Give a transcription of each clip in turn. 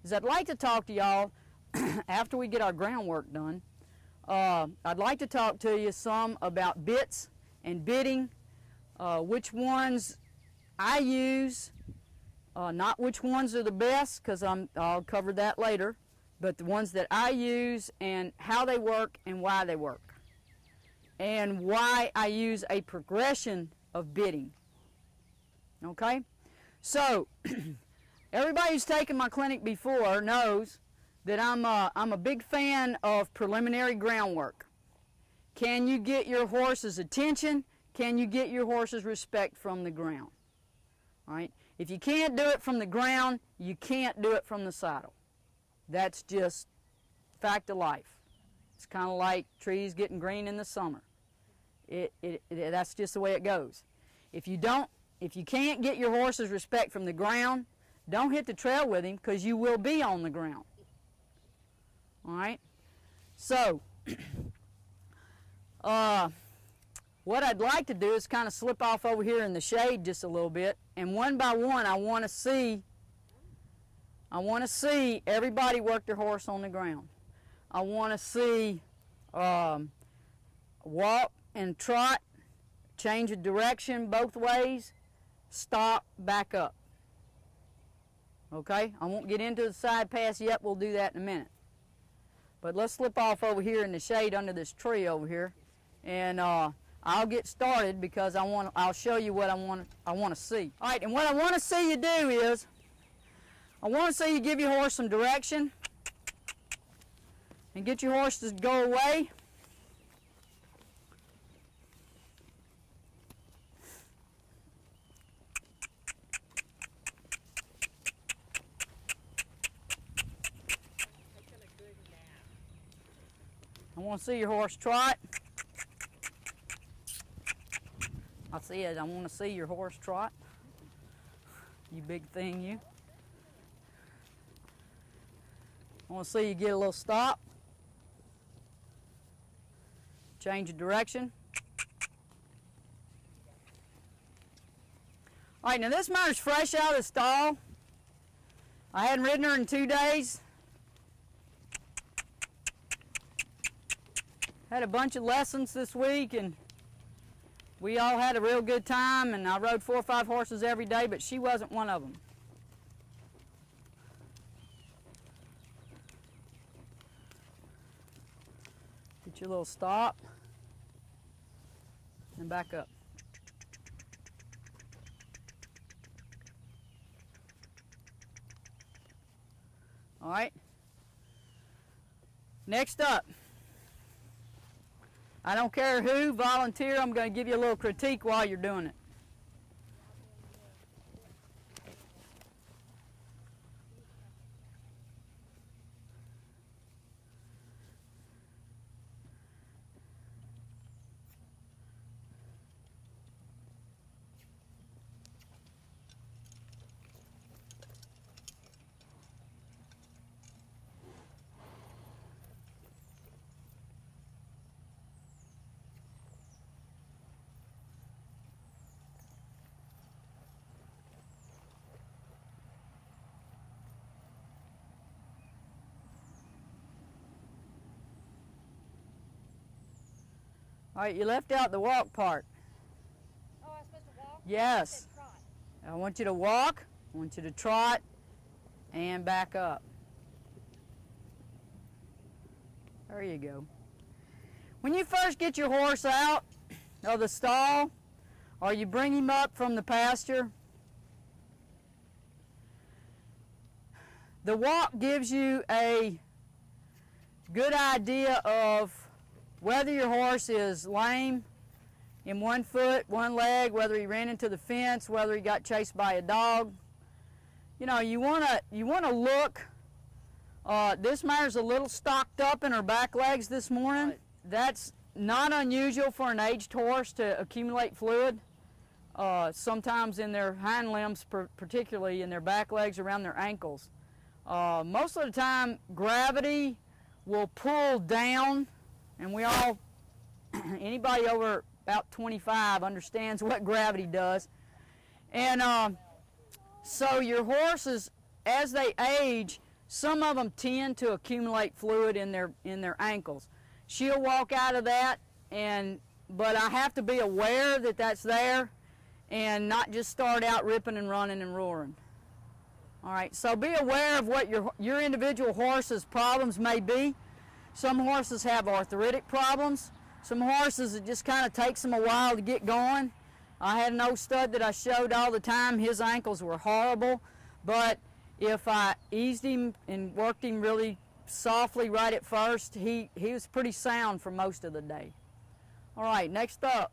is I'd like to talk to y'all after we get our groundwork done. I'd like to talk to you some about bits and bitting, which ones I use, not which ones are the best, because I'll cover that later, but the ones that I use and how they work and why they work, and why I use a progression of bitting. Okay? So, everybody who's taken my clinic before knows that I'm a big fan of preliminary groundwork. Can you get your horse's attention? Can you get your horse's respect from the ground? All right? If you can't do it from the ground, you can't do it from the saddle. That's just fact of life. It's kind of like trees getting green in the summer. That's just the way it goes. If you can't get your horse's respect from the ground, don't hit the trail with him, because you will be on the ground. All right? So, what I'd like to do is kind of slip off over here in the shade just a little bit, and one by one I want to see everybody work their horse on the ground. I want to see walk and trot, change of direction both ways, stop, back up. Okay? I won't get into the side pass yet. We'll do that in a minute. But let's slip off over here in the shade under this tree over here, and I'll get started, because I'll show you what I want to see. All right, and what I want to see you do is, I want to see you give your horse some direction and get your horse to go away. I want to see your horse trot. I said I want to see your horse trot. You big thing, you. I want to see you get a little stop. Change of direction. All right, now this mare's fresh out of the stall. I hadn't ridden her in 2 days. Had a bunch of lessons this week, and we all had a real good time, and I rode 4 or 5 horses every day, but she wasn't one of them. Get your little stop and back up. All right. Next up, I don't care who, volunteer. I'm going to give you a little critique while you're doing it. All right, you left out the walk part. Oh, I'm supposed to walk? Yes. I said trot. I want you to walk, I want you to trot, and back up. There you go. When you first get your horse out of the stall, or you bring him up from the pasture, the walk gives you a good idea of whether your horse is lame in one foot, one leg, whether he ran into the fence, whether he got chased by a dog. You know, you wanna look. This mare's a little stocked up in her back legs this morning. That's not unusual for an aged horse to accumulate fluid. Sometimes in their hind limbs, particularly in their back legs, around their ankles. Most of the time, gravity will pull down, and we all, anybody over about 25 understands what gravity does. And so your horses, as they age, some of them tend to accumulate fluid in their ankles. She'll walk out of that, but I have to be aware that that's there and not just start out ripping and running and roaring. All right, so be aware of what your individual horse's problems may be. Some horses have arthritic problems. Some horses, it just kind of takes them a while to get going. I had an old stud that I showed all the time. His ankles were horrible, but if I eased him and worked him really softly right at first, he was pretty sound for most of the day. All right, next up.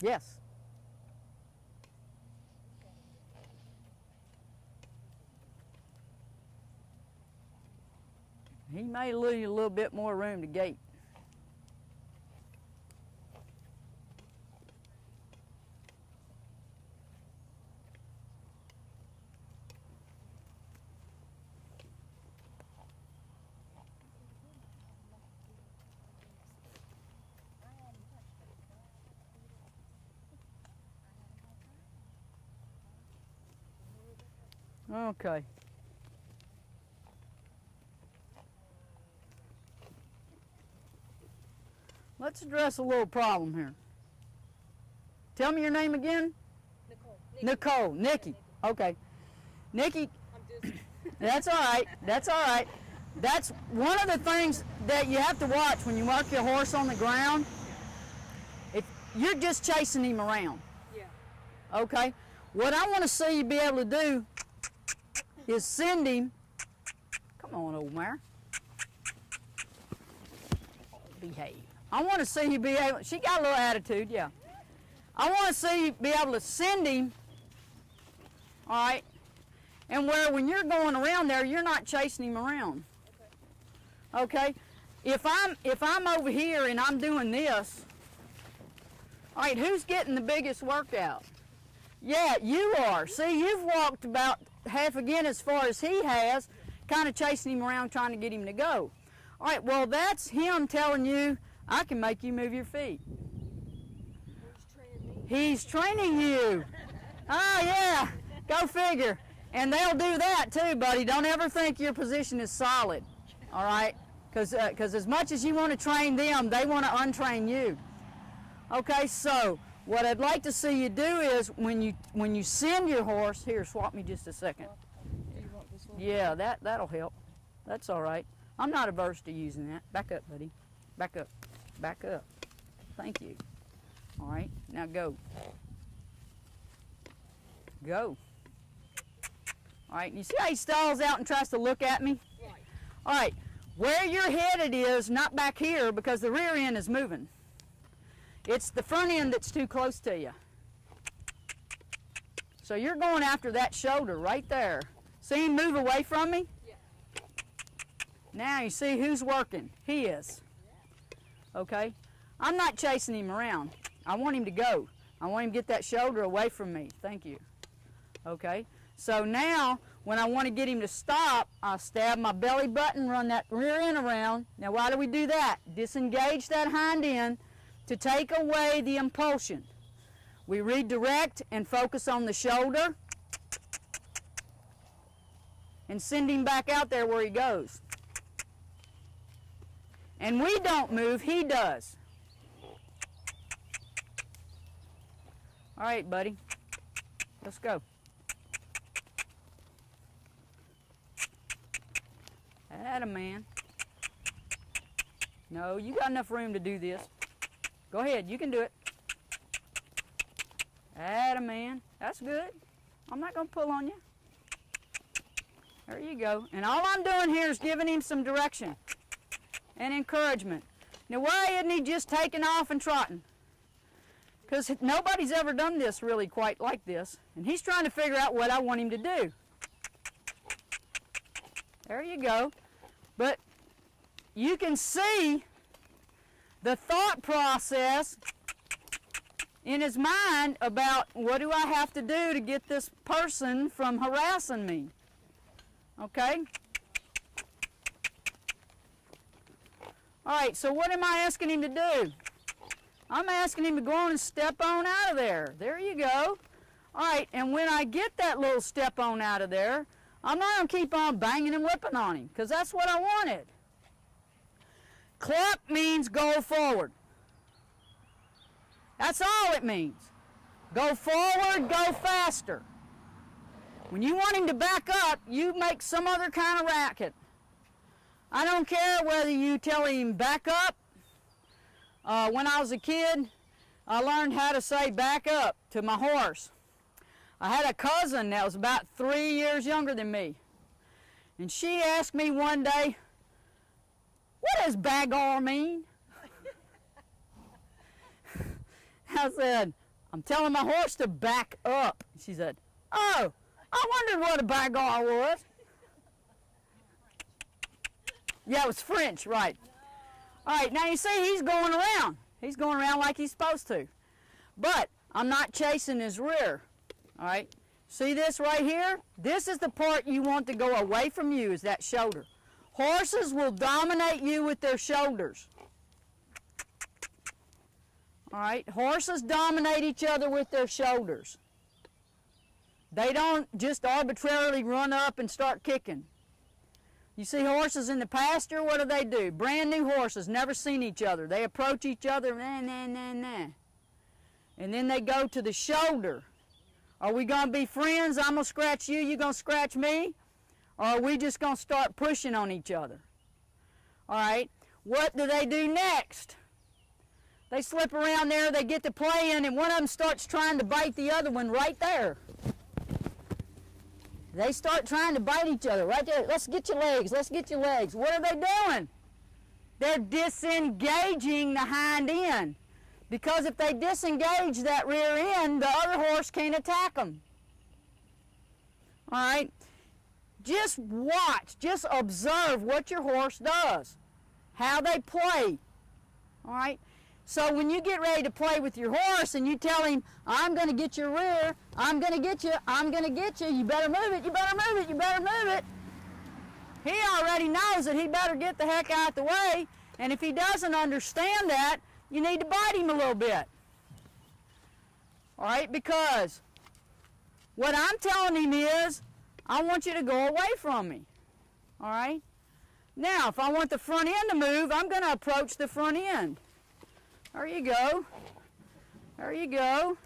Yes. He may leave you a little bit more room to gate. Okay. Let's address a little problem here. Tell me your name again. Nicole. Nikki. Okay. Nikki. That's all right. That's all right. That's one of the things that you have to watch when you mark your horse on the ground. If you're just chasing him around. Yeah. Okay. What I want to see you be able to do is send him. Come on, old mare. Behave. I want to see you be able. She got a little attitude, yeah. I want to see you be able to send him. All right. And where when you're going around there, you're not chasing him around. Okay. If I'm over here and I'm doing this, all right, who's getting the biggest workout? Yeah, you are. See, you've walked about half again as far as he has, kind of chasing him around trying to get him to go. All right, well, that's him telling you, I can make you move your feet. He's training you. Oh, yeah, go figure. And they'll do that too, buddy. Don't ever think your position is solid, all right? Because as much as you want to train them, they want to untrain you. Okay, so what I'd like to see you do is when you send your horse, here, swap me just a second. Yeah, that'll help. That's all right. I'm not averse to using that. Back up, buddy. Back up. Back up. Thank you. All right, now go. Go. All right, you see how he stalls out and tries to look at me? Right. All right, where you're headed is not back here because the rear end is moving. It's the front end that's too close to you. So you're going after that shoulder right there. See him move away from me? Yeah. Now you see who's working. He is. Okay? I'm not chasing him around. I want him to go. I want him to get that shoulder away from me. Thank you. Okay? So now, when I want to get him to stop, I stab my belly button, run that rear end around. Now why do we do that? Disengage that hind end to take away the impulsion. We redirect and focus on the shoulder and send him back out there where he goes. And we don't move, he does. All right, buddy, let's go. Atta man. No, you got enough room to do this. Go ahead, you can do it. Atta man. That's good. I'm not going to pull on you. There you go. And all I'm doing here is giving him some direction and encouragement. Now, why isn't he just taking off and trotting? Because nobody's ever done this really quite like this. And he's trying to figure out what I want him to do. There you go. But you can see the thought process in his mind about what do I have to do to get this person from harassing me. Okay? All All right, so what am I asking him to do? I'm asking him to go on and step on out of there. There you go. All right, and when I get that little step on out of there, I'm not going to keep on banging and whipping on him, because that's what I wanted. Cluck means go forward. That's all it means. Go forward, go faster. When you want him to back up, you make some other kind of racket. I don't care whether you tell him back up. When I was a kid, I learned how to say back up to my horse. I had a cousin that was about 3 years younger than me. And she asked me one day, what does baggar mean? I said, I'm telling my horse to back up. She said, oh, I wondered what a baggar was. Yeah, it was French, right. All right, now you see he's going around. He's going around like he's supposed to. But I'm not chasing his rear. All right, see this right here? This is the part you want to go away from you, is that shoulder. Horses will dominate you with their shoulders. All right, horses dominate each other with their shoulders. They don't just arbitrarily run up and start kicking. You see horses in the pasture, what do? Brand new horses, never seen each other. They approach each other, nah, nah, nah, nah. And then they go to the shoulder. Are we going to be friends? I'm going to scratch you, you're going to scratch me? Or are we just going to start pushing on each other? All right, what do they do next? They slip around there, they get to playing, and one of them starts trying to bite the other one right there. They start trying to bite each other right there. Let's get your legs, let's get your legs. What are they doing? They're disengaging the hind end. Because if they disengage that rear end, the other horse can't attack them. All right? Just watch, just observe what your horse does, how they play. All right? So when you get ready to play with your horse and you tell him, I'm going to get your rear, I'm going to get you, I'm going to get you, you better move it, you better move it, you better move it. He already knows that he better get the heck out the way, and if he doesn't understand that, you need to bite him a little bit. All right, because what I'm telling him is, I want you to go away from me. All right? Now, if I want the front end to move, I'm going to approach the front end. There you go. There you go.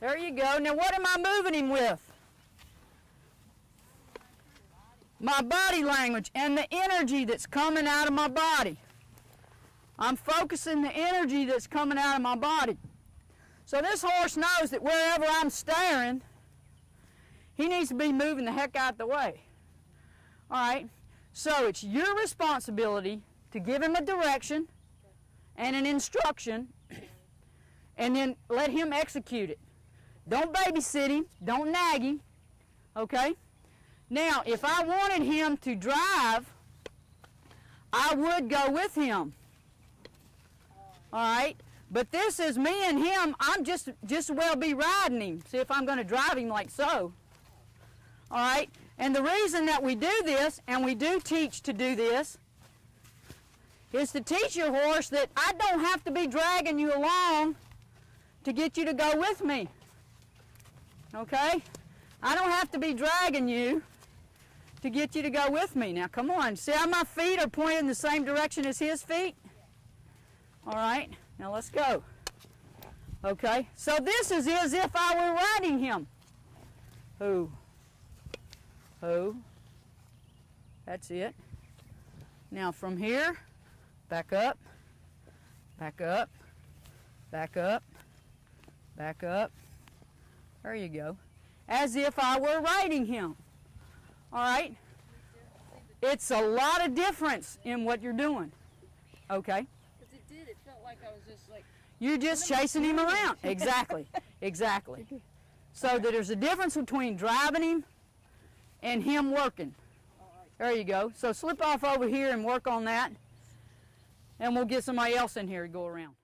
There you go. Now what am I moving him with? My body language and the energy that's coming out of my body. I'm focusing the energy that's coming out of my body. So this horse knows that wherever I'm staring, he needs to be moving the heck out the way. All right? So it's your responsibility to give him a direction and an instruction, and then let him execute it. Don't babysit him, don't nag him, okay? Now, if I wanted him to drive, I would go with him, all right? But this is me and him, I'm just well be riding him, see if I'm going to drive him like so, all right? And the reason that we do this, and we do teach to do this, is to teach your horse that I don't have to be dragging you along to get you to go with me. Okay? I don't have to be dragging you to get you to go with me. Now come on, see how my feet are pointed in the same direction as his feet? All right, now let's go. Okay, so this is as if I were riding him. Who? That's it. Now from here, back up, back up, back up, back up. There you go. As if I were riding him. All right? It's a lot of difference in what you're doing. Okay? Because it felt like I was just like... You're just chasing him around. Exactly. Exactly. So that there's a difference between driving him and him working. There you go. So slip off over here and work on that. And we'll get somebody else in here to go around.